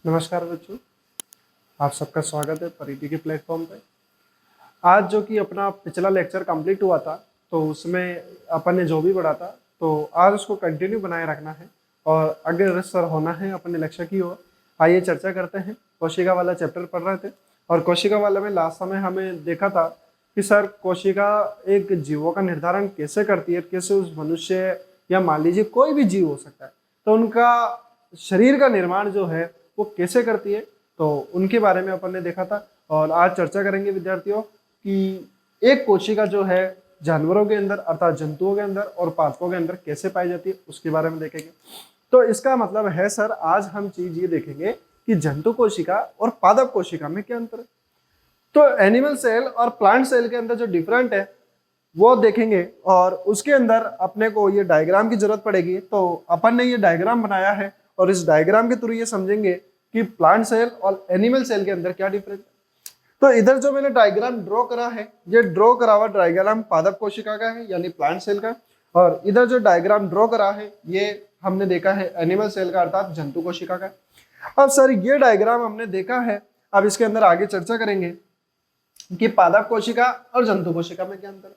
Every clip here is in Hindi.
नमस्कार बच्चों, आप सबका स्वागत है परिधि के प्लेटफॉर्म पे। आज जो कि अपना पिछला लेक्चर कंप्लीट हुआ था, तो उसमें अपन ने जो भी पढ़ा था, तो आज उसको कंटिन्यू बनाए रखना है और अग्रसर होना है अपने लक्ष्य की ओर। आइए चर्चा करते हैं। कोशिका वाला चैप्टर पढ़ रहे थे और कोशिका वाला में लास्ट समय हमें देखा था कि सर कोशिका एक जीवों का निर्धारण कैसे करती है, कैसे उस मनुष्य या मान लीजिए कोई भी जीव हो सकता है, तो उनका शरीर का निर्माण जो है वो कैसे करती है, तो उनके बारे में अपन ने देखा था। और आज चर्चा करेंगे विद्यार्थियों कि एक कोशिका जो है जानवरों के अंदर अर्थात जंतुओं के अंदर और पादपों के अंदर कैसे पाई जाती है, उसके बारे में देखेंगे। तो इसका मतलब है सर, आज हम चीज ये देखेंगे कि जंतु कोशिका और पादप कोशिका में क्या अंतर है। तो एनिमल सेल और प्लांट सेल के अंदर जो डिफरेंट है वो देखेंगे और उसके अंदर अपने को ये डायग्राम की जरूरत पड़ेगी। तो अपन ने ये डायग्राम बनाया है और इस डायग्राम के थ्रू ये समझेंगे कि प्लांट सेल और एनिमल सेल के अंदर क्या डिफरेंस है। तो इधर जो मैंने डायग्राम ड्रॉ करा है, ये ड्रॉ करा हुआ डायग्राम पादप कोशिका का है यानी प्लांट सेल का, और इधर जो डायग्राम ड्रॉ करा है ये हमने देखा है एनिमल सेल का अर्थात जंतु कोशिका का। अब सर ये डायग्राम हमने देखा है, अब इसके अंदर आगे चर्चा करेंगे कि पादप कोशिका और जंतु कोशिका में क्या अंतर है।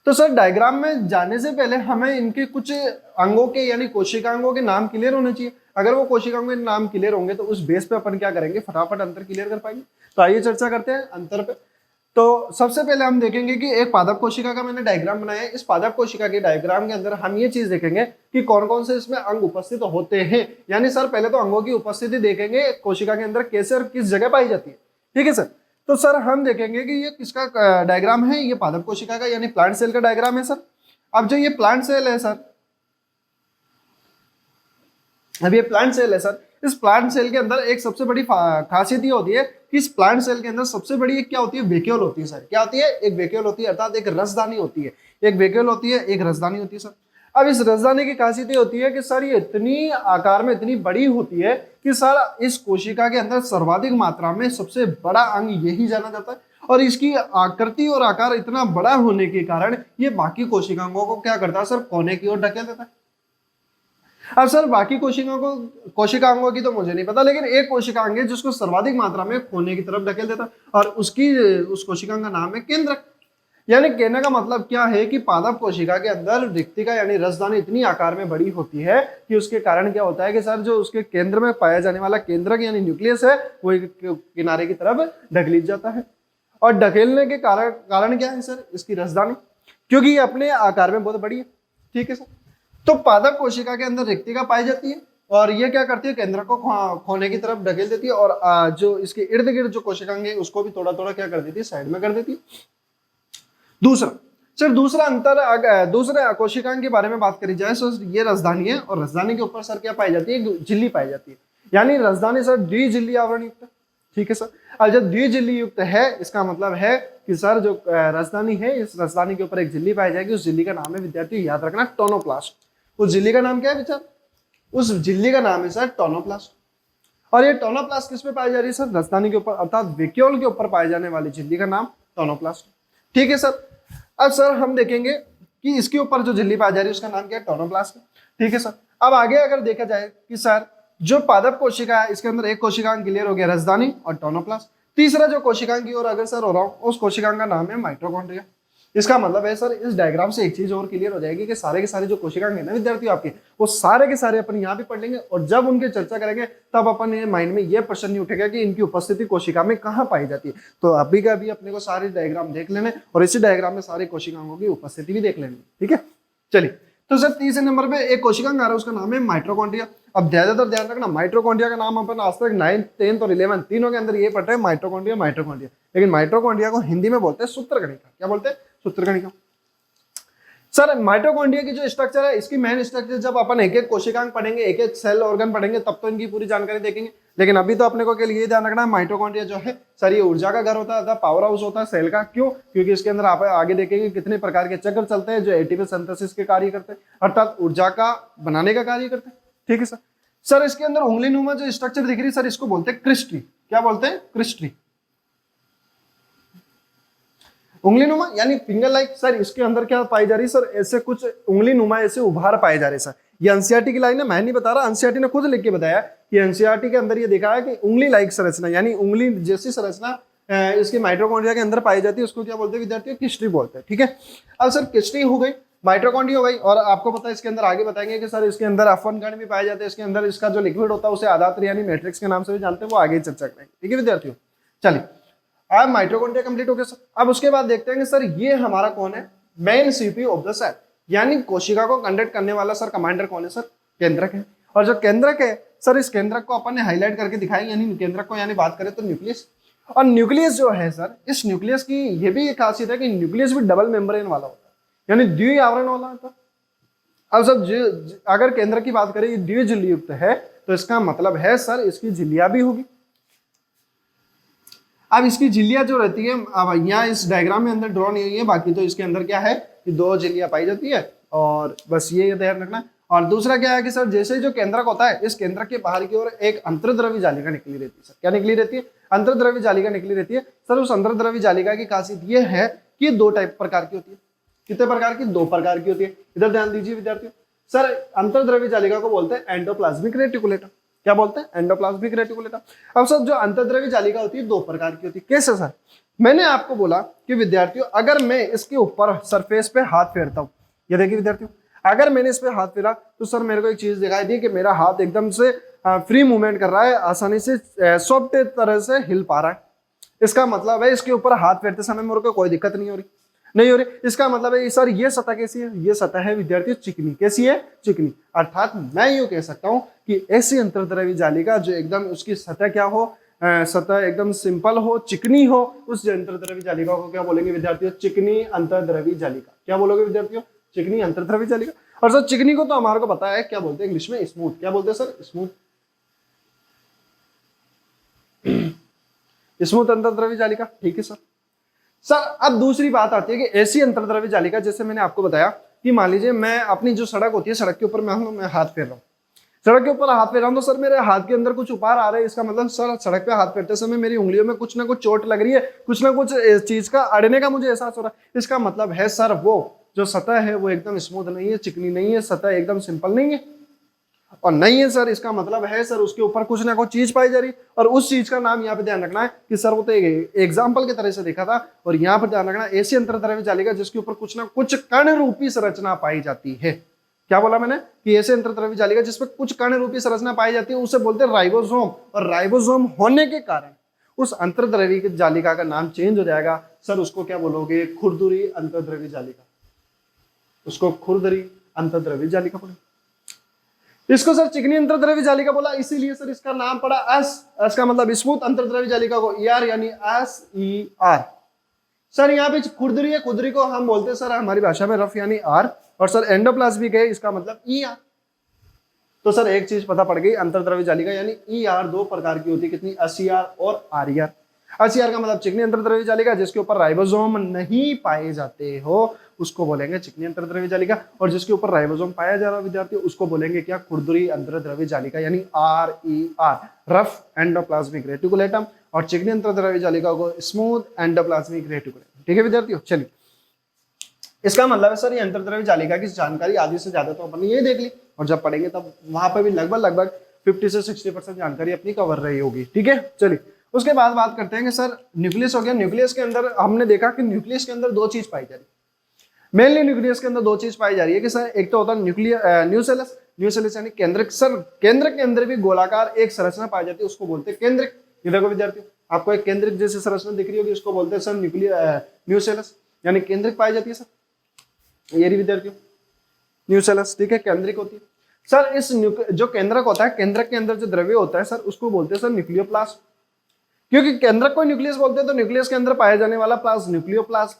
तो सर डायग्राम में जाने से पहले हमें इनके कुछ अंगों के यानी कोशिकांगों के नाम क्लियर होने चाहिए। अगर वो कोशिकांगों के नाम क्लियर होंगे तो उस बेस पे अपन क्या करेंगे, फटाफट अंतर क्लियर कर पाएंगे। तो आइए चर्चा करते हैं अंतर पे। तो सबसे पहले हम देखेंगे कि एक पादप कोशिका का मैंने डायग्राम बनाया है। इस पादप कोशिका के डायग्राम के अंदर हम ये चीज देखेंगे कि कौन कौन से इसमें अंग उपस्थित होते हैं। यानी सर पहले तो अंगों की उपस्थिति देखेंगे कोशिका के अंदर कैसे और किस जगह पाई जाती है। ठीक है सर। तो सर हम देखेंगे कि ये किसका डायग्राम है, ये पादप कोशिका का यानी प्लांट सेल का डायग्राम है सर। अब जो ये प्लांट सेल है सर, अब ये प्लांट सेल है सर, इस प्लांट सेल के अंदर एक सबसे बड़ी खासियत ये होती है कि इस प्लांट सेल के अंदर सबसे बड़ी एक क्या होती है, वैक्यूल होती है सर। क्या होती है? एक वैक्यूल होती है अर्थात एक रसदानी होती है। एक वैक्यूल होती है, एक रसदानी होती है सर। अब इस रसदानी की खासियत ये होती है कि सर ये इतनी आकार में इतनी बड़ी होती है कि सर इस कोशिका के अंदर सर्वाधिक मात्रा में सबसे बड़ा अंग यही जाना जाता है, और इसकी आकृति और आकार इतना बड़ा होने के कारण ये बाकी कोशिकाओं को क्या करता है सर, कोने की ओर ढकेल देता है। अब सर बाकी कोशिकांगों की तो मुझे नहीं पता, लेकिन एक कोशिकांग है जिसको सर्वाधिक मात्रा में कोने की तरफ ढकेल देता है और उस कोशिकांग का नाम है केंद्रक। यानी कहने का मतलब क्या है कि पादप कोशिका के अंदर रिक्तिका यानी रसदानी इतनी आकार में बड़ी होती है कि उसके कारण क्या होता है कि सर जो उसके केंद्र में पाया जाने वाला केंद्रक यानी न्यूक्लियस है वो किनारे की तरफ ढकेल जाता है। और ढकेलने के कारण क्या है सर, इसकी रसदानी, क्योंकि ये अपने आकार में बहुत बड़ी है। ठीक है सर। तो पादप कोशिका के अंदर रिक्तिका पाई जाती है और ये क्या करती है, केंद्र को खोने की तरफ ढकेल देती है और जो इसके इर्द गिर्द जो कोशिकांग है उसको भी थोड़ा थोड़ा क्या कर देती है, साइड में कर देती है। दूसरा अंतर, दूसरे कोशिकांग के बारे में बात करी जाए तो ये रसदानी है और रसदानी के ऊपर सर क्या पाई जाती है, झिल्ली पाई जाती है। यानी रसदानी सर द्विझिल्ली आवरण युक्त है। ठीक है सर। अब जब द्विझिल्ली युक्त है इसका मतलब है कि सर जो रसदानी है इस रसदानी के ऊपर एक झिल्ली पाई जाएगी। उस झिल्ली का नाम है विद्यार्थी याद रखना टोनोप्लास्ट। उस झिल्ली का नाम क्या है विचार, उस झिल्ली का नाम है सर टोनोप्लास्ट। और ये टोनोप्लास्ट किस पे पाई जा रही है सर, रसदानी के ऊपर अर्थात वैक्यूल के ऊपर पाई जाने वाली झिल्ली का नाम टोनोप्लास्ट। ठीक है सर। अब सर हम देखेंगे कि इसके ऊपर जो झिल्ली पाई जा रही है उसका नाम क्या है, टोनोप्लास्ट। ठीक है सर। अब आगे अगर देखा जाए कि सर जो पादप कोशिका है इसके अंदर एक कोशिकांग क्लियर हो गया, रसदानी और टोनोप्लास्ट। तीसरा जो कोशिकांग की ओर अग्रसर हो रहा हूं उस कोशिकांग का नाम है माइटोकॉन्ड्रिया। इसका मतलब है सर इस डायग्राम से एक चीज और क्लियर हो जाएगी कि सारे के सारे जो कोशिकांग है ना विद्यार्थियों आपके, वो सारे के सारे अपन यहाँ भी पढ़ लेंगे और जब उनकी चर्चा करेंगे तब अपन ये माइंड में ये प्रश्न नहीं उठेगा कि इनकी उपस्थिति कोशिका में कहाँ पाई जाती है। तो अभी का अभी अपने को सारे डायग्राम देख लेने और इसी डायग्राम में सारे कोशिकांगों की उपस्थिति भी देख लेनी। ठीक है, चलिए। तो सर तीसरे नंबर पे एक कोशिकांग आ रहा है उसका नाम है माइटोकॉन्ड्रिया। अब ज्यादातर ध्यान रखना माइटोकॉन्ड्रिया का नाम अपन आज तक 9th 10th और 11th तीनों के अंदर ये पढ़ रहे हैं माइटोकॉन्ड्रिया। लेकिन माइटोकॉन्ड्रिया को हिंदी में बोलते हैं सूत्रकणिका। क्या बोलते हैं? सूत्रकणिका। सर माइटोकॉन्ड्रिया की जो स्ट्रक्चर है इसकी मेन स्ट्रक्चर जब अपन एक एक कोशिकांग पढ़ेंगे, एक एक सेल ऑर्गन पढ़ेंगे तब तो इनकी पूरी जानकारी देखेंगे। लेकिन अभी तो अपने को के लिए ध्यान रखना है माइटोकॉन्ड्रिया जो है सर ये ऊर्जा का घर होता है, पावर हाउस होता है सेल का। क्यों? क्योंकि इसके अंदर आप आगे देखेंगे कितने प्रकार के चक्र चलते हैं जो एटीपी सिंथेसिस के कार्य करते हैं अर्थात ऊर्जा का बनाने का कार्य करते हैं। ठीक है सर। सर इसके अंदर उंगली नुमा जो स्ट्रक्चर दिख रही है सर इसको बोलते हैं क्रिस्टी। क्या बोलते हैं? क्रिस्टी। उंगली नुमा यानी फिंगर लाइक। सर इसके अंदर क्या पाई जा रही है सर, ऐसे कुछ उंगली नुमा ऐसे उभार पाए जा रहे सर, ये एनसीईआरटी की लाइन है, मैं नहीं बता रहा, एनसीईआरटी ने खुद लिख के बताया कि एनसीईआरटी के अंदर ये देखा है कि उंगली लाइक संरचना यानी उंगली जैसी संरचना इसके माइटोकॉन्ड्रिया के अंदर पाई जाती है, उसको क्या बोलते हैं विद्यार्थियों? किस्टी बोलते हैं। ठीक है, अब सर किस्टी हो गई, माइटोकॉन्ड्रिया हो गई, और आपको पता है इसके अंदर आगे बताएंगे कि सर इसके अंदर F1 कण भी पाए जाते हैं, इसके अंदर इसका जो लिक्विड होता है उसे आधात्र यानी मैट्रिक्स के नाम से भी जानते हैं, वो आगे चर्चा करेंगे। ठीक है विद्यार्थियों, चलिए अब माइटोकॉन्ड्रिया कंप्लीट हो गया सर। अब उसके बाद देखते हैं कि सर ये हमारा कौन है? Main CPU of the cell, यानी कोशिका को कंडक्ट करने वाला सर कमांडर कौन है? सर केंद्रक है। और जो केंद्रक है सर, इस केंद्रक को अपन ने हाईलाइट करके दिखाई, यानी केंद्रक को यानी बात करें तो न्यूक्लियस। और न्यूक्लियस जो है सर, इस न्यूक्लियस की ये भी एक खासियत है कि न्यूक्लियस भी डबल मेम्ब्रेन वाला होता है, यानी द्विआवरण वाला होता है। अब सर अगर केंद्र की बात करें ये द्विझिल्लियुक्त है, तो इसका मतलब है सर इसकी झिल्लियां भी होगी। अब इसकी झिल्लियां जो रहती है, अब यहाँ इस डायग्राम में अंदर ड्रॉ नहीं हुई है, बाकी तो इसके अंदर क्या है कि 2 झिल्लियां पाई जाती है, और बस ये ध्यान रखना। और दूसरा क्या है कि सर जैसे जो केंद्रक होता है, इस केंद्रक के बाहर की ओर एक अंतर्द्रव्य जालिका निकली रहती है। सर क्या निकली रहती है? अंतर्द्रव्य जालिका निकली रहती है। सर उस अंतर्द्रव्य जालिका की खासियत ये है कि 2 टाइप प्रकार की होती है। कितने प्रकार की? 2 प्रकार की होती है। इधर ध्यान दीजिए विद्यार्थियों, सर अंतर्द्रव्य जालिका को बोलते हैं एंडोप्लाज्मिक रेटिकुलेटम। क्या बोलते हैं? एंडोप्लाज्मिक रेटिकुलेटम। अब सर जो अंतर्द्रव्य जालिका होती है 2 प्रकार की होती है। कैसे सर? मैंने आपको बोला कि विद्यार्थियों अगर मैं इसके ऊपर सरफेस पे हाथ फेरता हूं, ये देखिए विद्यार्थियों, अगर मैंने इस पे हाथ फेरा तो सर मेरे को एक चीज दिखाई दी कि मेरा हाथ एकदम से फ्री मूवमेंट कर रहा है, आसानी से सॉफ्ट तरह से हिल पा रहा है। इसका मतलब है इसके ऊपर हाथ फेरते समय मेरे को कोई दिक्कत नहीं हो रही। इसका मतलब है सर ये सतह कैसी है? ये सतह है विद्यार्थियों चिकनी। कैसी है? चिकनी। अर्थात मैं यूं कह सकता हूं कि ऐसी अंतर्द्रव्य जालिका जो एकदम उसकी सतह क्या हो, सतह एकदम सिंपल हो, चिकनी हो, उस अंतर्द्रव्य जालिका को क्या बोलेंगे विद्यार्थियों? चिकनी अंतर्द्रव्य जालिका। क्या बोलोगे विद्यार्थियों? चिकनी अंतर्द्रव्य जालिका। और सर चिकनी को तो हमारे को पता है क्या बोलते हैं इंग्लिश में? स्मूथ। क्या बोलते हैं सर? स्मूथ। स्मूथ अंतर्द्रव्य जालिका। ठीक है सर। सर अब दूसरी बात आती है कि ऐसी अंतर्द्रव्य जालिका, जैसे मैंने आपको बताया कि मान लीजिए मैं अपनी जो सड़क होती है, सड़क के ऊपर मैं हाथ फेर रहा हूँ, सड़क के ऊपर हाथ फेर रहा हूँ, तो सर मेरे हाथ के अंदर कुछ उपार आ रहे हैं। इसका मतलब सर सड़क पे हाथ फेरते समय मेरी उंगलियों में कुछ ना कुछ चोट लग रही है, कुछ ना कुछ चीज का अड़ने का मुझे एहसास हो रहा है। इसका मतलब है सर वो जो सतह है वो एकदम स्मूथ नहीं है, चिकनी नहीं है, सतह एकदम सिंपल नहीं है। और नहीं है सर, इसका मतलब है सर उसके ऊपर कुछ ना कुछ चीज पाई जा रही, और उस चीज का नाम यहाँ पे ध्यान रखना है कि सर वो तो एग्जाम्पल की तरह से देखा था, और यहाँ पर ध्यान रखना ऐसी अंतर्द्रव्य जालिका जिसके ऊपर कुछ ना कुछ कण रूपी संरचना पाई जाती है। क्या बोला मैंने? कि ऐसे अंतर्द्रव्य जालिका जिसपे कुछ कण रूपी संरचना पाई जाती है उसे बोलते हैं राइबोसोम। और राइबोसोम होने के कारण उस अंतर्द्रव्य जालिका का नाम चेंज हो जाएगा। सर उसको क्या बोलोगे? खुरदुरी अंतर्द्रव्य जालिका। उसको खुरदरी अंतर्द्रव्य जालिका बोले। इसको सर चिकनी अंतर्द्रव्य जालिका बोला, इसीलिए सर इसका नाम पड़ा एस का मतलब स्मूथ अंतर्द्रव्य जालिका को ER यानी SER। सर यहाँ पे खुरदरी है, खुरदरी को हम बोलते हैं सर हमारी भाषा में रफ यानी R, और सर एंडोप्लाज्मिक है, इसका मतलब ER। तो सर एक चीज पता पड़ गई, अंतर्द्रव्य जालिका यानी ER 2 प्रकार की होती है। कितनी? SER और RER। SER का मतलब चिकनी अंतर्द्रव्य जालिका, जिसके ऊपर राइबोसोम नहीं पाए जाते हो उसको बोलेंगे चिकनी अंतर्द्रव्य जालिका, और जिसके ऊपर राइबोसोम पाया जा रहा है विद्यार्थी उसको बोलेंगे क्या? खुरदुरी अंतर्द्रव्य जालिका यानी RER, रफ एंडोप्लाज्मिक रेटिकुलेटम, और चिकनी अंतर्द्रव्य जालिका को स्मूथ एंडोप्लाज्मिक रेटिकुलेटम। ठीक है विद्यार्थियों, चलिए इसका मतलब है सर ये अंतर्द्रव्य जालिका की जानकारी आधी से ज्यादा तो अपन ने ये देख ली, और जब पढ़ेंगे तब वहां पर भी लगभग 50 से 60% जानकारी अपनी कवर रही होगी। ठीक है, चलिए उसके बाद बात करते हैं कि सर न्यूक्लियस हो गया। न्यूक्लियस के अंदर हमने देखा कि न्यूक्लियस के अंदर 2 चीज पाई जा रही है। मेनली न्यूक्लियस के अंदर 2 चीज पाई जा रही है कि सर एक तो होता है न्यूक्लियस, न्यूक्लियस यानी केंद्रक। सर केंद्रक के अंदर भी गोलाकार एक संरचना पाई जाती है, उसको बोलते हैं केंद्रक। ये देखो विद्यार्थियों, आपको एक केंद्रक जैसी संरचना दिख रही होगी, उसको बोलते हैं सर न्यूक्लियस यानी केंद्रक पाई जाती है। सर ये रही विद्यार्थियों न्यूक्लियस। ठीक है, केंद्रक होती है। सर इस जो केंद्रक होता है, केंद्रक के अंदर जो द्रव्य होता है सर उसको बोलते हैं सर न्यूक्लियोप्लास्ट। क्योंकि केंद्रक को न्यूक्लियस बोलते हैं तो न्यूक्लियस के अंदर पाया जाने वाला प्लास्ट न्यूक्लियोप्लास्ट।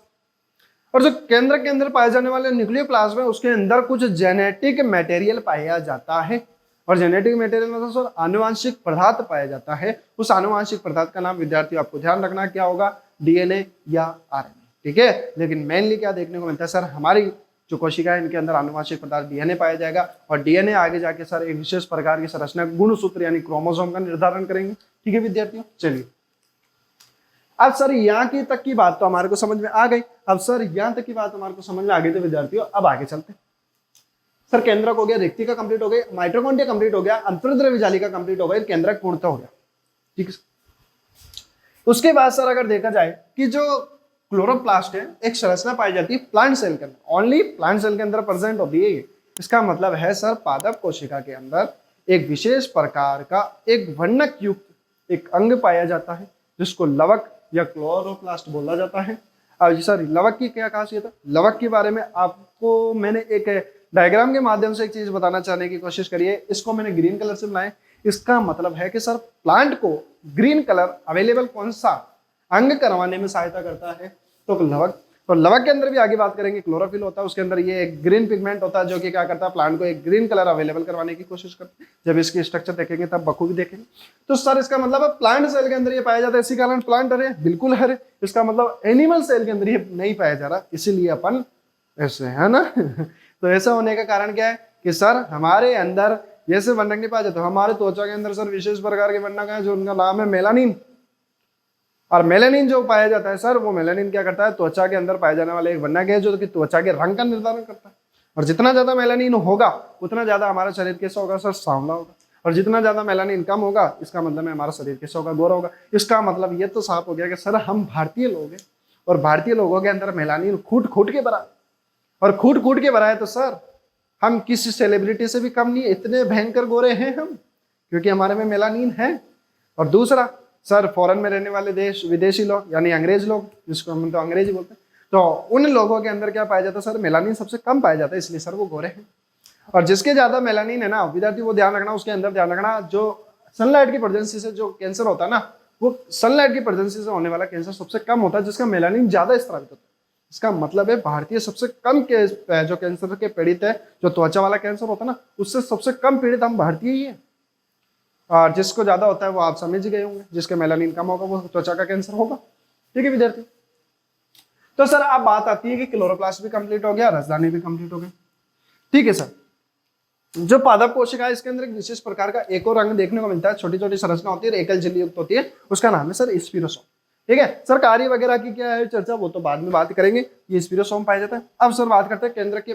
और जो केंद्रक के अंदर पाए जाने वाले न्यूक्लियोप्लास्ट में उसके अंदर कुछ जेनेटिक मटेरियल पाया जाता है, और जेनेटिक मटेरियल मतलब सर आनुवांशिक पदार्थ पाया जाता है। उस आनुवांशिक पदार्थ का नाम विद्यार्थी आपको ध्यान रखना क्या होगा? DNA या RNA। ठीक है, लेकिन मेनली क्या देखने को मिलता है सर, हमारी जो कोशिका है इनके अंदर आनुवांशिक पदार्थ DNA पाया जाएगा, और DNA आगे जाके सर एक विशेष प्रकार की संरचना गुणसूत्र यानी क्रोमोसोम का निर्धारण करेंगे। ठीक है विद्यार्थियों, चलिए अब सर यहाँ की तक की बात तो हमारे को समझ में आ गई। अब सर यहाँ तक की बात हमारे को समझ में आ गई तो विद्यार्थियों अब आगे चलते। सर केंद्रक हो गया, रिक्तिका कंप्लीट हो गई, माइटोकॉन्ड्रिया कंप्लीट हो गया, अंतर्द्रव्य जालिका कंप्लीट हो गई, केंद्रक पूर्णतः हो गया। ठीक है, उसके बाद सर अगर देखा जाए कि जो क्लोरोप्लास्ट है एक संरचना पाई जाती है प्लांट सेल के अंदर, ओनली प्लांट सेल के अंदर प्रेजेंट होती है ये। इसका मतलब है सर पादप कोशिका के अंदर एक विशेष प्रकार का एक वर्णक युक्त एक अंग पाया जाता है जिसको लवक या क्लोरोप्लास्ट बोला जाता है। अब सर लवक की क्या खासियत है, लवक के बारे में आपको मैंने एक डायग्राम के माध्यम से एक चीज बताना चाहने की कोशिश करी है। इसको मैंने ग्रीन कलर से बनाया। इसका मतलब है कि सर प्लांट को ग्रीन कलर अवेलेबल कौन सा अंग करवाने में सहायता करता है, तो लवक। तो लवक के अंदर भी आगे बात करेंगे, क्लोरोफिल होता है, उसके अंदर ये एक ग्रीन पिगमेंट होता है जो कि क्या करता है, प्लांट को एक ग्रीन कलर अवेलेबल करवाने की कोशिश करता है। जब इसकी स्ट्रक्चर देखेंगे तब बखूबी देखेंगे। तो सर इसका मतलब है प्लांट सेल के अंदर ये पाया जाता है, इसी कारण प्लांट हरे, बिल्कुल हरे। इसका मतलब एनिमल सेल के अंदर ये नहीं पाया जा रहा, इसीलिए अपन ऐसे है ना। तो ऐसा होने का कारण क्या है कि सर हमारे अंदर जैसे वर्णक नहीं पाया जाता, हमारे त्वचा के अंदर सर विशेष प्रकार के वर्णक है जो उनका नाम है मेलानिन। और मेलानिन जो पाया जाता है सर, वो मेलानिन क्या करता है, त्वचा के अंदर पाए जाने वाले एक वर्णक है जो कि त्वचा के रंग का निर्धारण करता है। और जितना ज्यादा मेलानिन होगा उतना ज्यादा हमारा शरीर कैसा होगा सर, सांवला होगा। और जितना ज्यादा मेलानिन कम होगा इसका मतलब है हमारा शरीर कैसा होगा, गोरा होगा। इसका मतलब ये तो साफ हो गया कि सर हम भारतीय लोग हैं और भारतीय लोगों के अंदर मेलानिन खूट खूट के भरा, और खूट खूट के भरा है। तो सर हम किसी सेलिब्रिटी से भी कम नहीं, इतने भयंकर गोरे हैं हम, क्योंकि हमारे में मेलानिन है। और दूसरा सर फॉरेन में रहने वाले देश विदेशी लोग यानी अंग्रेज लोग, जिसको हम तो अंग्रेजी बोलते हैं, तो उन लोगों के अंदर क्या पाया जाता है सर, मेलानिन सबसे कम पाया जाता है, इसलिए सर वो गोरे हैं। और जिसके ज्यादा मेलानिन है ना विद्यार्थी, वो ध्यान रखना, उसके अंदर ध्यान रखना जो सनलाइट की प्रेजेंसी से जो कैंसर होता है ना, वो सनलाइट की प्रेजेंसी से होने वाला कैंसर सबसे कम होता है, जिसका मेलानिन ज्यादा स्रावित होता है। इसका मतलब है भारतीय सबसे कम जो कैंसर के पीड़ित है, जो त्वचा वाला कैंसर होता है ना, उससे सबसे कम पीड़ित हम भारतीय ही है। और जिसको ज्यादा होता है वो आप समझ गए होंगे, जिसके मेलानिन कम होगा वो त्वचा का कैंसर होगा। ठीक है विद्यार्थी, तो सर अब बात आती है कि क्लोरोप्लास्ट भी कंप्लीट हो गया, राजधानी भी कंप्लीट हो गई। ठीक है सर, जो पादप कोशिका है इसके अंदर एक विशेष प्रकार का एक और अंग देखने को मिलता है, छोटी छोटी संरचना होती है, एकल झिल्ली युक्त होती है, उसका नाम है सर स्पिरोसोम। ठीक है सर, कार्य वगैरह की क्या है चर्चा, वो तो बाद में बात करेंगे। ये स्पिरोसोम पाया जाता है। अब सर बात करते हैं केंद्र के